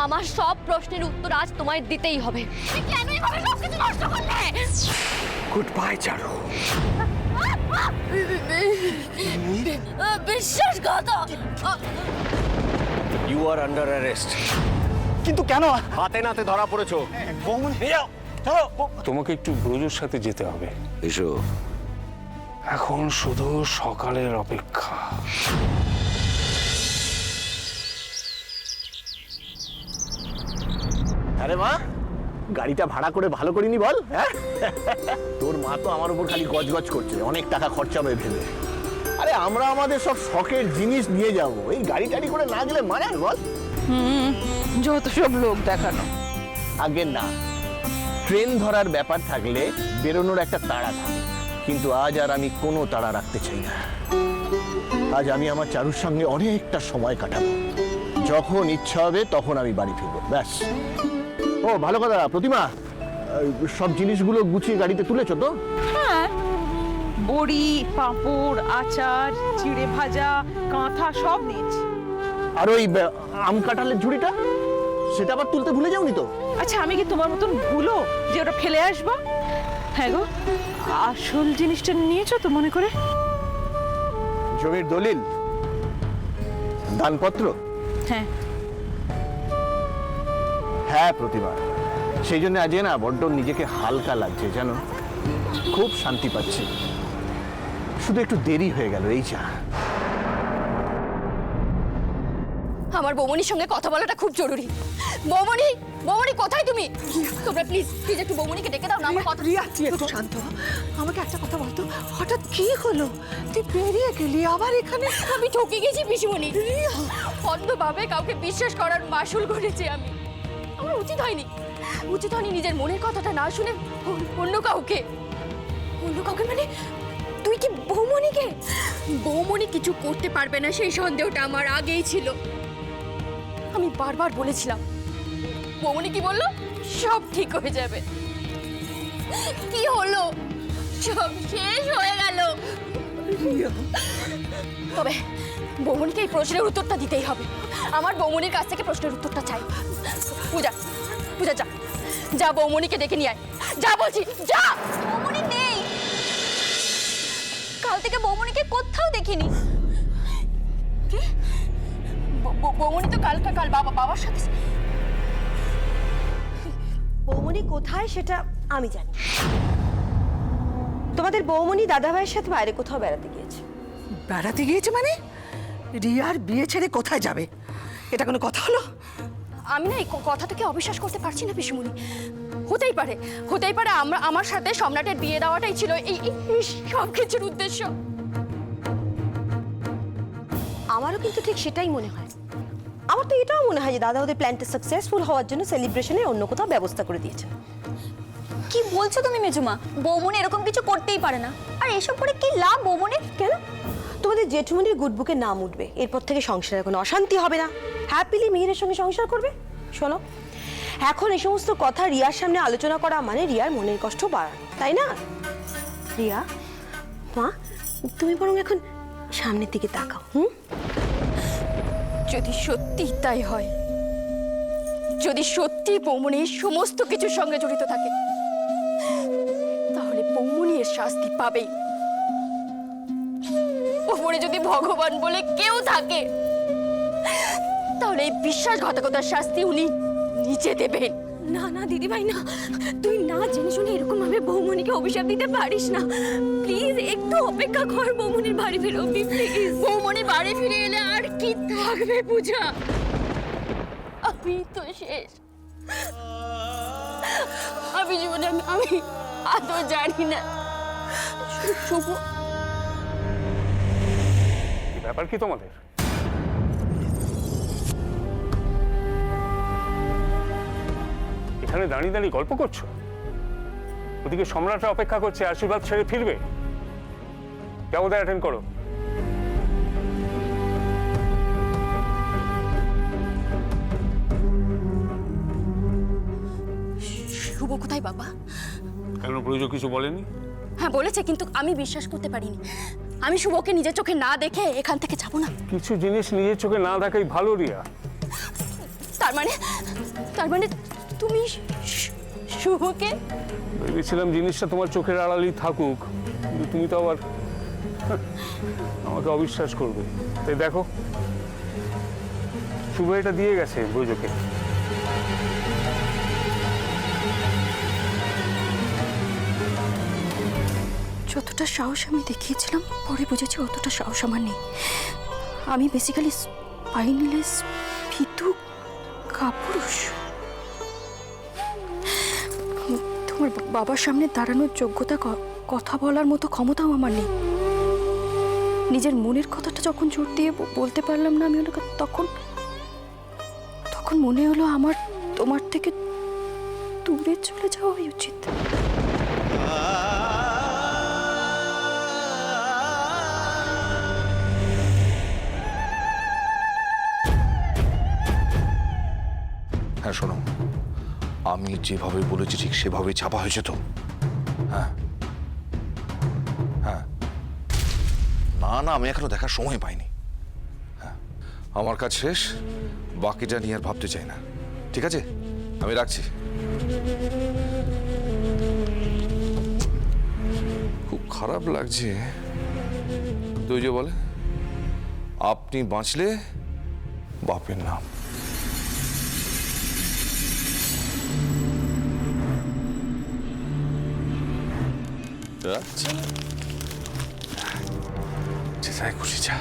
আমার সব প্রশ্নের উত্তর আজ তোমায় দিতেই হবে। তুমি কেন এভাবে সবকিছু নষ্ট করলে? Good bye Charu. বিশ্বাসঘাতক। You are under arrest. কিন্তু কেন? হাতে নাতে ধরা পড়েছো। বৌমনি নিয়ে যাও, চলো। তোমাকে একটু ব্রজের সাথে যেতে হবে। এসো। এখন শুধু সকালের অপেক্ষা। আরে মা, গাড়িটা ভাড়া করে ভালো করিনি বল? হ্যাঁ, তোর মা তো আমার উপর খালি গজগজ করছে, অনেক টাকা খরচা হবে ভেবে। আরে আমরা আমাদের সব শখের জিনিস নিয়ে যাব, এই গাড়ি টাড়ি করে না গেলে মানায় বল? যত সব লোক দেখানো। আগে না, ট্রেন ধরার ব্যাপার থাকলে বেরোনোর একটা তাড়া থাকে, কিন্তু আজ আর আমি কোনো তাড়া রাখতে চাই না। আজ আমি আমার চারুর সঙ্গে অনেকটা সময় কাটাবো, যখন ইচ্ছা হবে তখন আমি বাড়ি ফিরবো, ব্যাস। ও ভালো কথা প্রতিমা, সব জিনিসগুলো গুছিয়ে গাড়িতে তুলেছো তো? হ্যাঁ, বড়ি, পাঁপড়, আচার, চিড়ে ভাজা, কাঁথা সব নিয়েছি। আর ওই আম কাঁঠালের ঝুড়িটা, সেটা আবার তুলতে ভুলে যাওনি তো? আচ্ছা, আমি কি তোমার মতন ভুলো যে ওটা ফেলে আসবো? হ্যাঁ গো, আসল জিনিসটা নিয়েছো তো মনে করে? জমির দলিল, দানপত্র। হ্যাঁ। হ্যাঁ প্রতিমা, সেই জন্য আজকে না বড্ড নিজেকে হালকা লাগছে, জানো, খুব শান্তি পাচ্ছি। শুধু একটু দেরি হয়ে গেল, এই যা। আমার বৌমনির সঙ্গে কথা বলাটা খুব জরুরি। বৌমনি, বৌমনি কোথায় তুমি? তোমরা প্লিজ প্লিজ একটু বৌমনিকে ডেকে দাও না, আমার কথা। রিয়া, তুই একটু শান্ত হ। আমাকে একটা কথা বলতো, হঠাৎ কি হলো? তুই বেরিয়ে গেলি আবার এখানে? আমি ঠকে গেছি পিসিমণি। অন্ধভাবে কাউকে বিশ্বাস করার মাসুল করেছি আমি। আমার উচিত হয়নি, উচিত হয়নি নিজের মনের কথাটা না শুনে অন্য কাউকে। অন্য কাউকে মানে তুই কি বৌমনিকে? বৌমনি কিছু করতে পারবে না সেই সন্দেহটা আমার আগেই ছিল। আমি বারবার বলেছিলাম, বৌমনি কি বললো? সব ঠিক হয়ে যাবে। কি হলো? সব শেষ হয়ে গেল। তবে বৌমনিকে এই প্রশ্নের উত্তরটা দিতেই হবে। আমার বৌমনির কাছ থেকে প্রশ্নের উত্তরটা চাই। পূজা, পূজা যা, যা বৌমনিকে ডেকে নিয়ে আয়। যা বলছি, যা। বৌমনি নেই, কাল থেকে বৌমনিকে কোথাও দেখিনি। বৌমনি তো কাল বাবার সাথে। বৌমনি কোথায় সেটা আমি জানি। তোমাদের বৌমনি দাদাভাইয়ের সাথে বাইরে কোথাও বেড়াতে গিয়েছে। বেড়াতে গিয়েছে মানে? রিয়ার বিয়ে ছেড়ে কোথায় যাবে? এটা কোনো কথা হলো? আমি না এই কথাটাকে অবিশ্বাস করতে পারছি না পিসুমণি। হতেই পারে, হতেই পারে আমার সাথে সম্রাটের বিয়ে দেওয়াটাই ছিল এই সব কিছুর উদ্দেশ্য। আমারও কিন্তু ঠিক সেটাই মনে হয়। আমার তো এটাও মনে হয় যে দাদা ওদের প্ল্যানটা সাকসেসফুল হওয়ার জন্য সেলিব্রেশনে অন্য কোথাও ব্যবস্থা করে দিয়েছেন। কি বলছো তুমি মেজুমা? বৌমনি এরকম কিছু করতেই পারে না। আর এসব করে কি লাভ বৌমনির? কেন? তোমাদের জেঠুমনির গুড বুকে নাম উঠবে, এরপর থেকে সংসারে কোনো অশান্তি হবে না, হ্যাপিলি মিহিরের সঙ্গে সংসার করবে। শোনো, এখন এই সমস্ত কথা রিয়ার সামনে আলোচনা করা মানে রিয়ার মনের কষ্ট বাড়ানো, তাই না? রিয়া মা, তুমি বরং এখন সামনের দিকে তাকাও। যদি সত্যি তাই হয়, যদি সত্যি বৌমনি এই সমস্ত কিছুর সঙ্গে জড়িত থাকে, তাহলে বৌমনি এর শাস্তি পাবেই। ওপরে যদি ভগবান বলে কেউ থাকে, তাহলে এই বিশ্বাসঘাতকতার শাস্তি উনি নিচে দেবেন। না না দিদিভাই না, তুই না জেনে শুনে এরকম ভাবে বৌমনিকে অভিশাপ দিতে পারিস না। প্লিজ একটু অপেক্ষা কর, বৌমনির বাড়ি ফিরবি প্লিজ। বৌমনি বাড়ি ফিরে এলে আর কি থাকবে পূজা? আমি তো শেষ। আমি জীবনে আমি আদৌ জানি না। শুভ, ব্যাপার কি তোমাদের? এখানে দাঁড়িয়ে দাঁড়িয়ে গল্প করছো? ওদিকে সম্রাটরা অপেক্ষা করছে, আশীর্বাদ ছেড়ে ফিরবে। যাও, ওদের অ্যাটেন্ড করো। শুভ কোথায় বাবা? কেন, প্রয়োজন কিছু বলেনি? হ্যাঁ বলেছে, কিন্তু আমি বিশ্বাস করতে পারিনি। আমি শুভকে নিজের চোখে না দেখে এখান থেকে যাব না। কিছু জিনিস নিজের চোখে না দেখাই ভালো রিয়া। তার মানে তুমি শুভকে? ভেবেছিলাম জিনিসটা তোমার চোখের আড়ালেই থাকুক, কিন্তু তুমি তো আবার আমাকে অবিশ্বাস করবে। তাই দেখো, শুভ এটা দিয়ে গেছে বৈজকে। যতটা সাহস আমি দেখিয়েছিলাম পরে বুঝেছি অতটা সাহস আমার নেই। আমি বেসিক্যালি স্পাইনলেস, ভীতু, কাপুরুষ। তোমার বাবার সামনে দাঁড়ানোর যোগ্যতা, কথা বলার মতো ক্ষমতাও আমার নেই। নিজের মনের কথাটা যখন জোর দিয়ে বলতে পারলাম না আমি ওনাকে, তখন মনে হলো আমার তোমার থেকে দূরে চলে যাওয়াই উচিত। হ্যাঁ শোনো, আমি যেভাবে বলেছি ঠিক সেভাবে ছাপা হয়েছে তো? হ্যাঁ হ্যাঁ, না না, আমি এখনো দেখার সময় পাইনি। হ্যাঁ, আমার কাজ শেষ, বাকিটা নিয়ে আর ভাবতে চাই না। ঠিক আছে, আমি রাখছি। খুব খারাপ লাগছে তো, ওই যে বলে আপনি বাঁচলে বাপের নাম। আচ্ছা, যেটাই খুশি যা।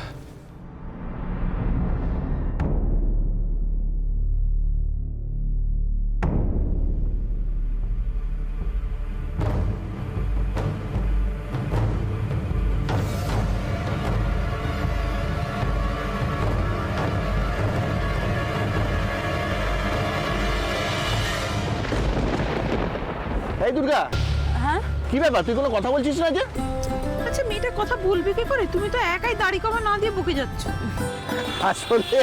এই দুর্গা, হ্যাঁ কি ব্যাপার, তুই কোনো কথা বলছিস না যে? আচ্ছা, মেয়েটা কথা বলবে কি করে? তুমি তো একাই দাড়ি কমা না দিয়ে বকে যাচ্ছ। আসলে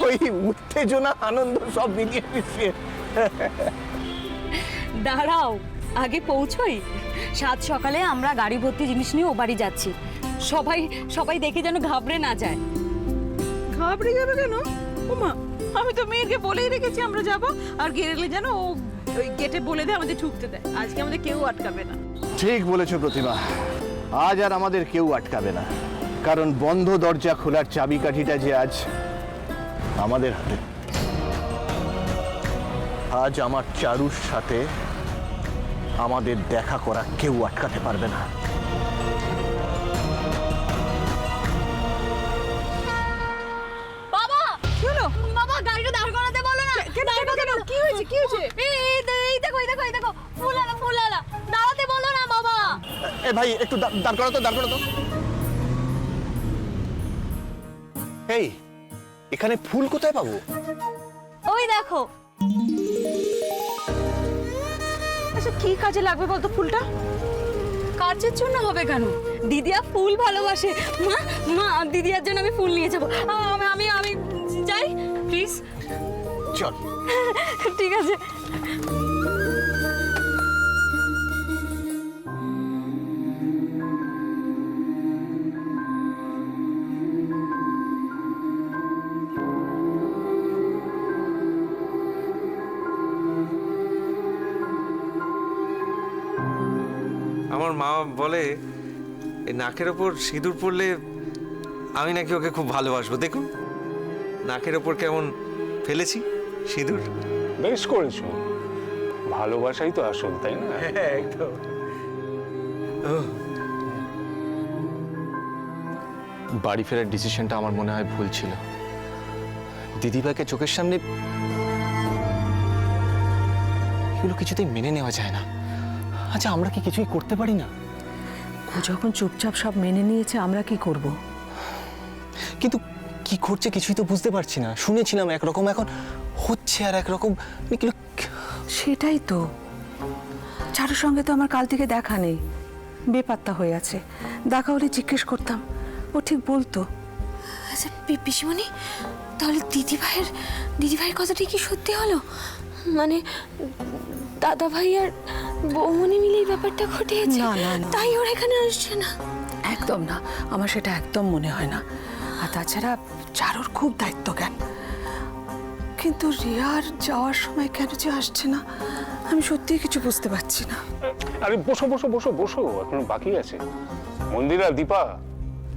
ওই উত্তেজনা আনন্দ সব মিলিয়ে মিশিয়ে। দাঁড়াও, আগে পৌঁছোই। সাত সকালে আমরা গাড়ি ভর্তি জিনিস নিয়ে ও বাড়ি যাচ্ছি। সবাই দেখে যেন ঘাবড়ে না যায়। ঘাবড়ে যাবে কেন? ওমা, আমি তো মেয়েকে বলেই রেখেছি আমরা যাব, আর গেলে যেন ও ওই গেটে বলে দেয় আমাদের ঢুকতে দেয়। আজকে আমাদের কেউ আটকাবে না। ঠিক বলেছো প্রতিমা, আজ আর আমাদের কেউ আটকাবে না, কারণ বন্ধ দরজা খোলার চাবিকাঠিটা যে আজ আমাদের হাতে। আজ আমার চারুর সাথে আমাদের দেখা করা কেউ আটকাতে পারবে না। বাবা, কি হলো? বাবা গাড়িটা দাঁড় করাতে বলো না। কেন? কি হয়েছে? কি হয়েছে? এই দেখো ফুলালা দাঁড়াতে বলো না বাবা। এ ভাই, একটু দাঁড় করো তো, দাঁড় করো তো। এই, এখানে ফুল কোথায় পাবো? ওই দেখো। আচ্ছা, কি কাজে লাগবে বলতো ফুলটা? কাজের জন্য হবে কেন? দিদিয়া ফুল ভালোবাসে। মা দিদিয়ার জন্য আমি ফুল নিয়ে যাবো। আমি যাই প্লিজ। চল। ঠিক আছে। আমার মা বলে এই নাকের ওপর সিঁদুর পরলে আমি নাকি ওকে খুব ভালোবাসবো। দেখুন নাকের ওপর কেমন ফেলেছি সিঁদুর। বেশ করেছো, ভালোবাসাই তো আসল, তাই না? একদম। বাড়ি ফেরার ডিসিশনটা আমার মনে হয় ভুল ছিল। দিদিভাইকে চোখের সামনে এগুলো কিছুতেই মেনে নেওয়া যায় না। আচ্ছা, আমরা কি কিছুই করতে পারি না? ও যখন চুপচাপ সব মেনে নিয়েছে, আমরা কি করব? কিন্তু কি করছে কিছুই তো বুঝতে পারছি না। শুনেছিলাম একরকম, এখন হচ্ছে আর একরকম। সেটাই তো। চারুর সঙ্গে তো আমার কাল থেকে দেখা নেই, বেপাত্তা হয়ে আছে। দেখা হলে জিজ্ঞেস করতাম, ও ঠিক বলতো। আচ্ছা পিসিমণি, তাহলে দিদিভাইয়ের কথাটি কি সত্যি হলো? মানে দাদা ভাই আর বৌমনি মিলে এই ব্যাপারটা ঘটিয়েছে? না, না, না। তাই ওরা এখানে আসছে না? একদম না, আমার সেটা একদম মনে হয় না। আর তাছাড়া চারুর খুব দায়িত্ব জ্ঞান। কিন্তু রিয়ার যাওয়ার সময় কেন যে আসছে না, আমি সত্যিই কিছু বুঝতে পারছি না। আরে বসো বসো বসো বসো, এখন বাকি আছে। মন্দিরা, দীপা,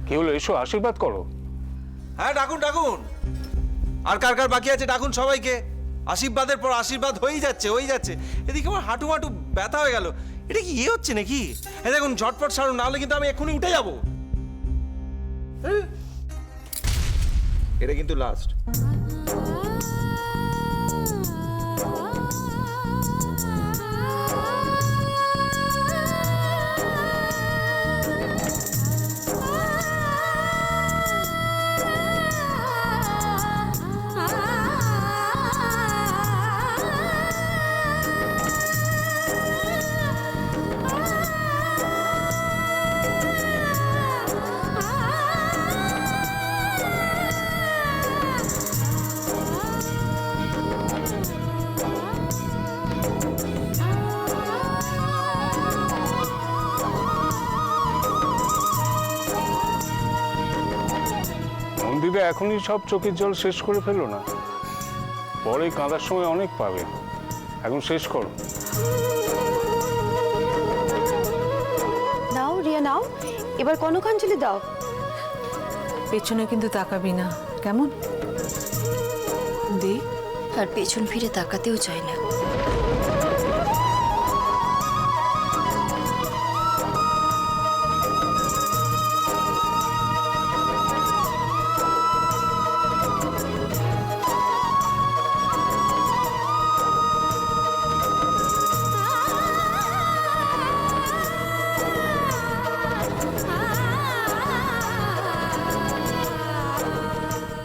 কি হলো? এসো, আশীর্বাদ করো। হ্যাঁ, ডাকুন ডাকুন। আর কার কার বাকি আছে ডাকুন সবাইকে। আশীর্বাদের পর আশীর্বাদ হয়েই যাচ্ছে। এদিকে আমার হাঁটু মাটু ব্যথা হয়ে গেল। এটা কি ইয়ে হচ্ছে নাকি? হ্যাঁ দেখুন, ঝটপট সারুন, নাহলে কিন্তু আমি এক্ষুনি উঠে যাব। এটা কিন্তু লাস্ট। মন্দিরে এখনই সব চোখের জল শেষ করে ফেলো না, পরে কাঁদার সময় অনেক পাবে। এখন শেষ করো। নাও রিয়া নাও, এবার কনকাঞ্জলি দাও। পেছনে কিন্তু তাকাবি না, কেমন? দি, আর পেছন ফিরে তাকাতেও চায় না।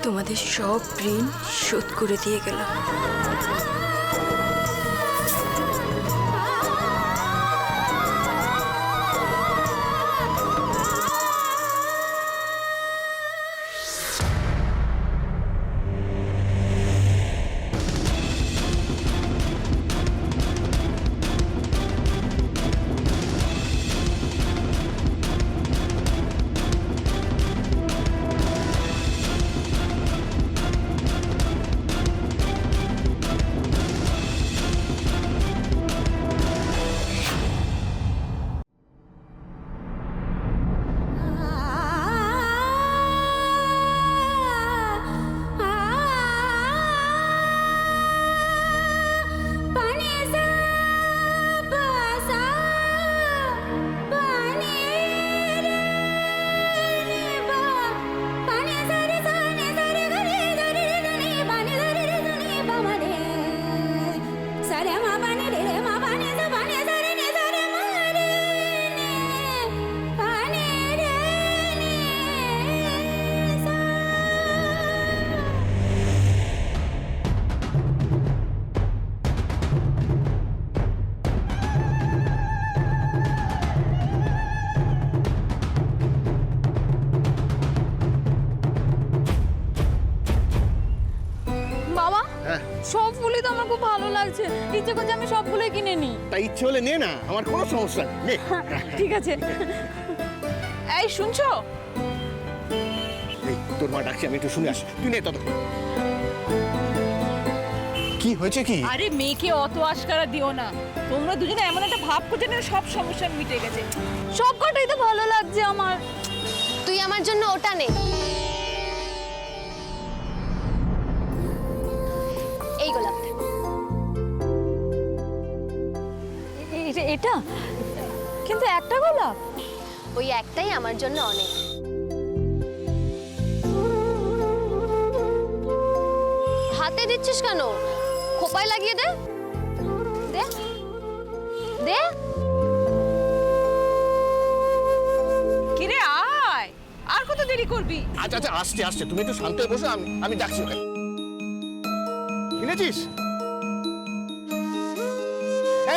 তোমাদের সব ঋণ শোধ করে দিয়ে গেলাম। সব ফুলই তো আমার খুব ভালো লাগছে, ইচ্ছে করছে আমি সবগুলোই কিনে নিই। তাই ইচ্ছে হলে নে না, আমার কোনো সমস্যা নেই। ঠিক আছে। এই শুনছো? এই তোর মা ডাকছে, আমি একটু শুনে আসি, তুই নে ততক্ষণ। কি হয়েছে কি? আরে মেয়েকে অত আশকারা দিও না। তোমরা দুজনে এমন একটা ভাব করছো না সব সমস্যা মিটে গেছে। সব কটাই তো ভালো লাগছে আমার। তুই আমার জন্য ওটা নে, এই গোলাপটা। এটা কিন্তু একটা গোলাপ, ওই একটাই আমার জন্য অনেক। হাতে দিচ্ছিস কেন? খোপায় লাগিয়ে দে, দে দে। কিরে আয়, আর কত দেরি করবি? আচ্ছা আচ্ছা, আসছে আসছে, তুমি একটু শান্ত হয়ে বসো, আমি ডাকছি ওকে। কিনেছিস?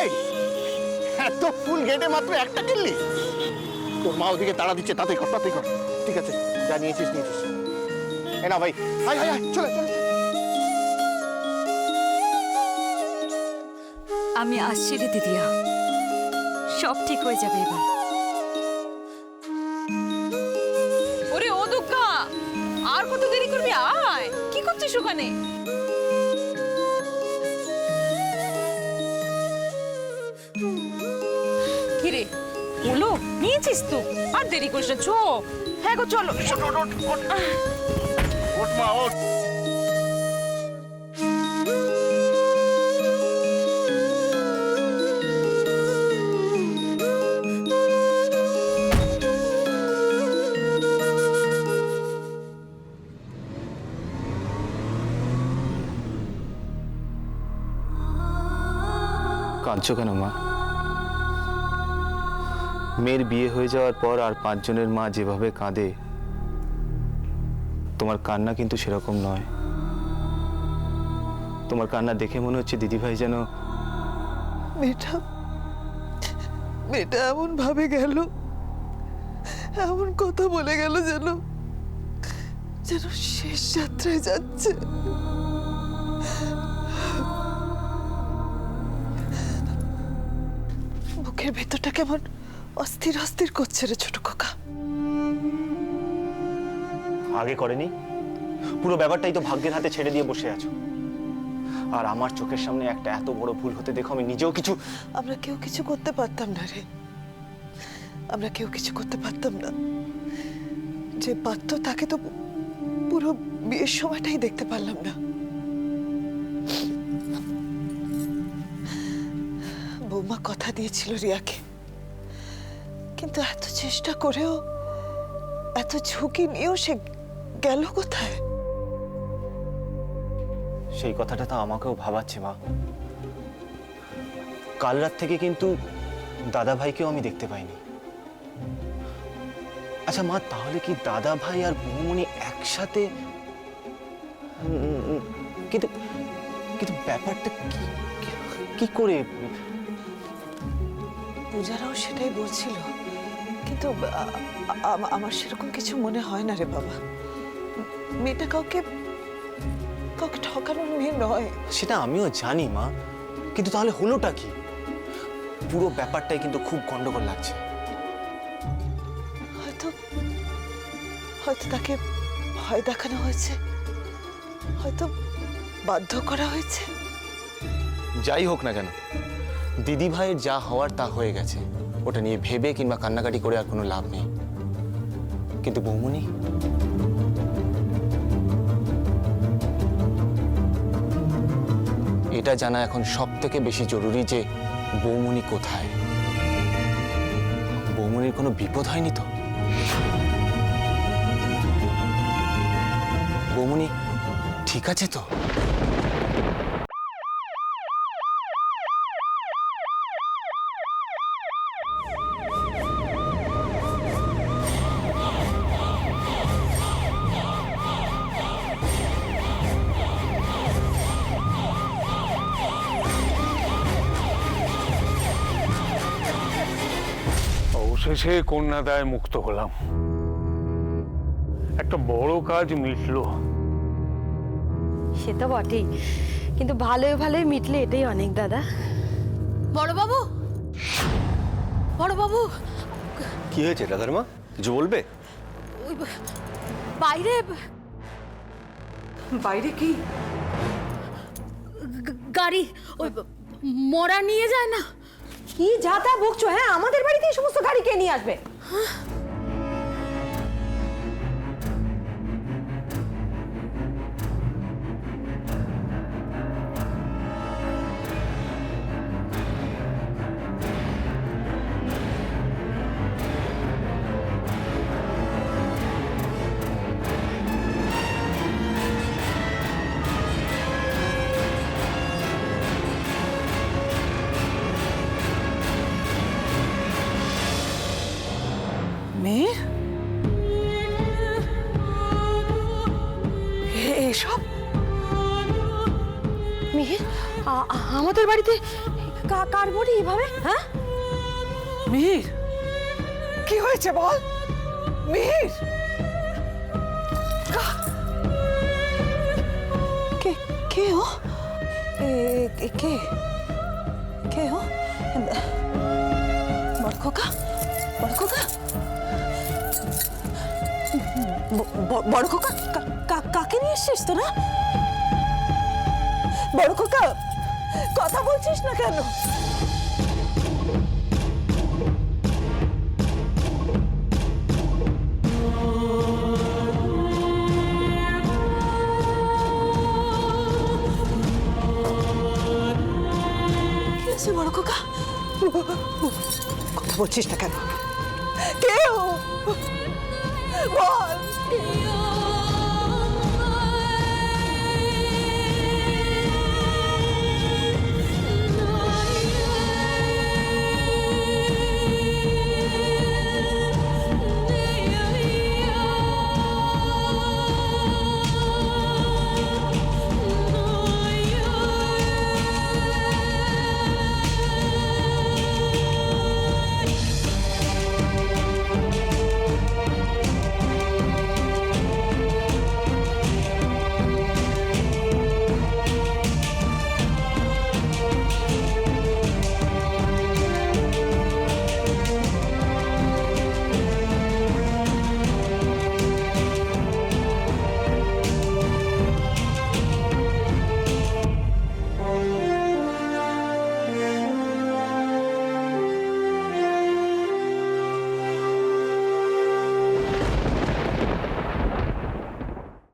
এই এত ফুল গেটে মাত্র একটা কিনলি? তোর মা ওদিকে তাড়া দিচ্ছে, তাতেই কর তাতেই কর। ঠিক আছে, যা নিয়েছিস নিয়েছিস। এ না ভাই, হাই হাই হাই, চলে চলে। আমি আসছি রে দিদিয়া, সব ঠিক হয়ে যাবে এবার। ওরে ও দুগ্গা, আর কত দেরি করবি? আয়, কি করছিস ওখানে? গেছিস তো? আর দেরি করিস না, চো। হ্যাঁ গো, চলো। কাঁদছো কেন মা? মেয়ের বিয়ে হয়ে যাওয়ার পর আর 5 জনের মা যেভাবে কাঁদে, তোমার কান্না কিন্তু সেরকম নয়। তোমার কান্না দেখে মনে হচ্ছে দিদিভাই যেন মেয়েটা এমন ভাবে গেল, এমন কথা বলে গেল, যেন শেষ যাত্রায় যাচ্ছে। বুকের ভেতরটা কেমন অস্থির অস্থির করছে রে ছোট খোকা। আগে করেনি, পুরো ব্যাপারটাই তো ভাগ্যের হাতে ছেড়ে দিয়ে বসে আছো। আর আমার চোখের সামনে একটা এত বড় ভুল হতে দেখো আমি নিজেও কিছু আমরা কেউ কিছু করতে পারতাম না রে, আমরা কেউ কিছু করতে পারতাম না। যে পারত তাকে তো পুরো বিয়ের সময়টাই দেখতে পারলাম না। বৌমা কথা দিয়েছিল রিয়াকে, কিন্তু এত চেষ্টা করেও, এত ঝুঁকি নিয়েও সে গেল কোথায়? সেই কথাটা তো আমাকেও ভাবাচ্ছে মা। কাল রাত থেকে কিন্তু দাদা ভাইকেও আমি দেখতে পাইনি। আচ্ছা মা, তাহলে কি দাদা ভাই আর বৌমনি একসাথে? কিন্তু কিন্তু ব্যাপারটা কি করে? পূজারাও সেটাই বলছিল, কিন্তু আমার সেরকম কিছু মনে হয় না রে বাবা। মেয়েটা কাউকে ঠকানোর মেয়ে নয়। সেটা আমিও জানি মা, কিন্তু তাহলে হলোটা কি? পুরো ব্যাপারটাই কিন্তু খুব গন্ডগোল লাগছে। হয়তো তাকে ভয় দেখানো হয়েছে, হয়তো বাধ্য করা হয়েছে। যাই হোক না কেন, দিদি ভাইয়ের যা হওয়ার তা হয়ে গেছে। ওটা নিয়ে ভেবে কিংবা কান্নাকাটি করে আর কোনো লাভ নেই। কিন্তু বৌমনি, এটা জানা এখন সব থেকে বেশি জরুরি যে বৌমনি কোথায়। বৌমনির কোনো বিপদ হয়নি তো? বৌমনি ঠিক আছে তো? অবশেষে কন্যাদায় মুক্ত হলাম, একটা বড় কাজ মিটলো। সে তো বটেই, কিন্তু ভালোই ভালোই মিটলে এটাই অনেক দাদা। বড়বাবু, বড়বাবু, কি হয়েছে দাদার মা, কিছু বলবে? ওই বাইরে বাইরে কি? গাড়ি ওই মরা নিয়ে যায় না? কি যা তা বকছো? হ্যাঁ, আমাদের বাড়িতে এই সমস্ত গাড়ি কে নিয়ে আসবে? মেয়ে এসব মিহির, আমাদের বাড়িতে কার বড়ি এভাবে? হ্যাঁ মিহির, কি হয়েছে বল? মিহির, কে কে ও? কে কে ও? বড় খোকা, বড় খোকা, বড় খোকা, কাকে নিয়ে এসছিস তোরা? বড় খোকা, কথা বলছিস না কেন? কথা বলছিস না কেন? কেউ বল